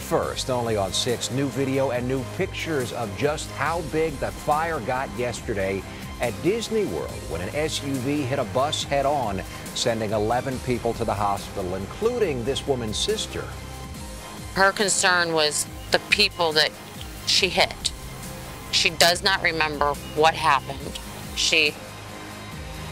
first, only on 6, new video and new pictures of just how big the fire got yesterday at Disney World when an SUV hit a bus head-on, sending 11 people to the hospital, including this woman's sister. Her concern was the people that she hit. She does not remember what happened.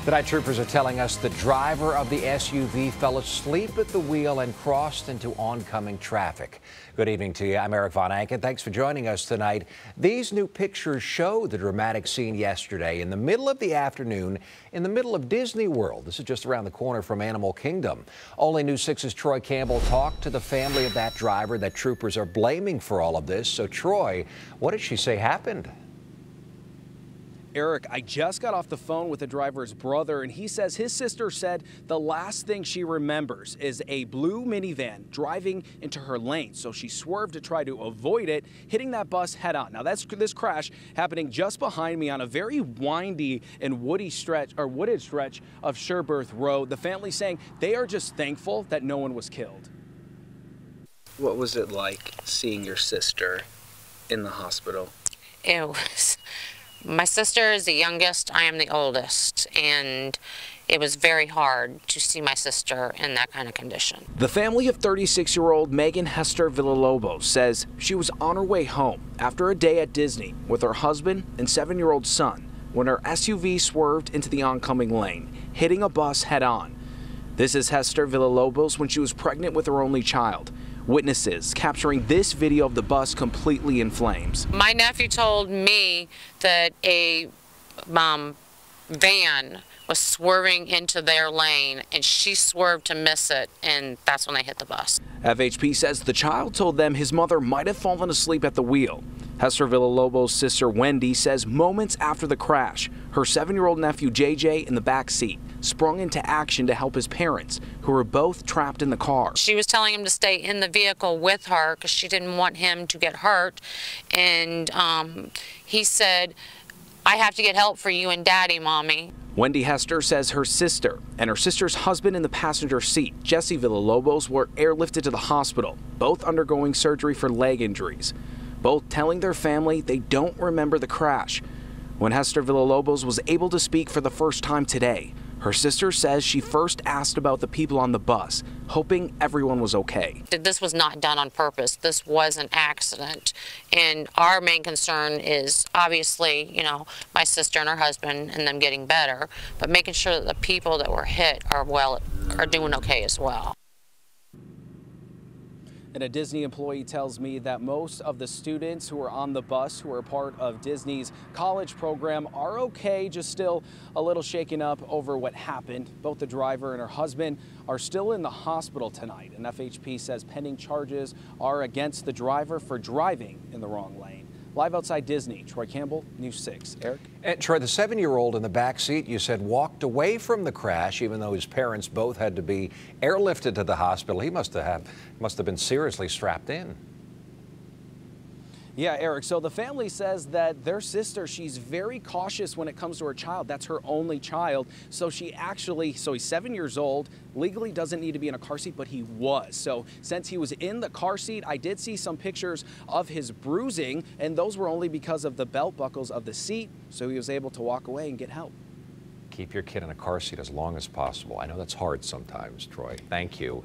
Tonight, troopers are telling us the driver of the SUV fell asleep at the wheel and crossed into oncoming traffic. Good evening to you. I'm Eric Von Anken. Thanks for joining us tonight. These new pictures show the dramatic scene yesterday in the middle of the afternoon in the middle of Disney World. This is just around the corner from Animal Kingdom. Only News 6's Troy Campbell talked to the family of that driver that troopers are blaming for all of this. So, Troy, what did she say happened? Eric, I just got off the phone with the driver's brother, and he says his sister said the last thing she remembers is a blue minivan driving into her lane. So she swerved to try to avoid it, hitting that bus head on. Now, that's this crash happening just behind me on a very windy and wooded stretch of Sherberth Road. The family saying they are just thankful that no one was killed. What was it like seeing your sister in the hospital? It was. My sister is the youngest, I am the oldest, and it was very hard to see my sister in that kind of condition. The family of 36-year-old Megan Hester Villalobos says she was on her way home after a day at Disney with her husband and 7-year-old son when her SUV swerved into the oncoming lane, hitting a bus head-on. This is Hester Villalobos when she was pregnant with her only child. Witnesses capturing this video of the bus completely in flames. My nephew told me that a van was swerving into their lane and she swerved to miss it, and that's when they hit the bus. FHP says the child told them his mother might have fallen asleep at the wheel. Hester Villalobos' sister Wendy says moments after the crash, her 7-year-old nephew JJ in the back seat sprung into action to help his parents, who were both trapped in the car. She was telling him to stay in the vehicle with her because she didn't want him to get hurt, and he said, "I have to get help for you and Daddy, Mommy." Wendy Hester says her sister and her sister's husband in the passenger seat, Jesse Villalobos, were airlifted to the hospital, both undergoing surgery for leg injuries, both telling their family they don't remember the crash. When Hester Villalobos was able to speak for the first time today, her sister says she first asked about the people on the bus, hoping everyone was okay. This was not done on purpose. This was an accident. And our main concern is obviously, my sister and her husband and them getting better, but making sure that the people that were hit are doing okay as well. And a Disney employee tells me that most of the students who are on the bus who are part of Disney's college program are okay, just still a little shaken up over what happened. Both the driver and her husband are still in the hospital tonight, and FHP says pending charges are against the driver for driving in the wrong lane. Live outside Disney, Troy Campbell, News 6. Eric? And Troy, the 7-year-old in the back seat, you said, walked away from the crash, even though his parents both had to be airlifted to the hospital. He must have been seriously strapped in. Yeah, Eric, so the family says that their sister, she's very cautious when it comes to her child. That's her only child. So he's 7 years old, legally doesn't need to be in a car seat, but he was. So since he was in the car seat, I did see some pictures of his bruising, and those were only because of the belt buckles of the seat. So he was able to walk away and get help. Keep your kid in a car seat as long as possible. I know that's hard sometimes, Troy. Thank you.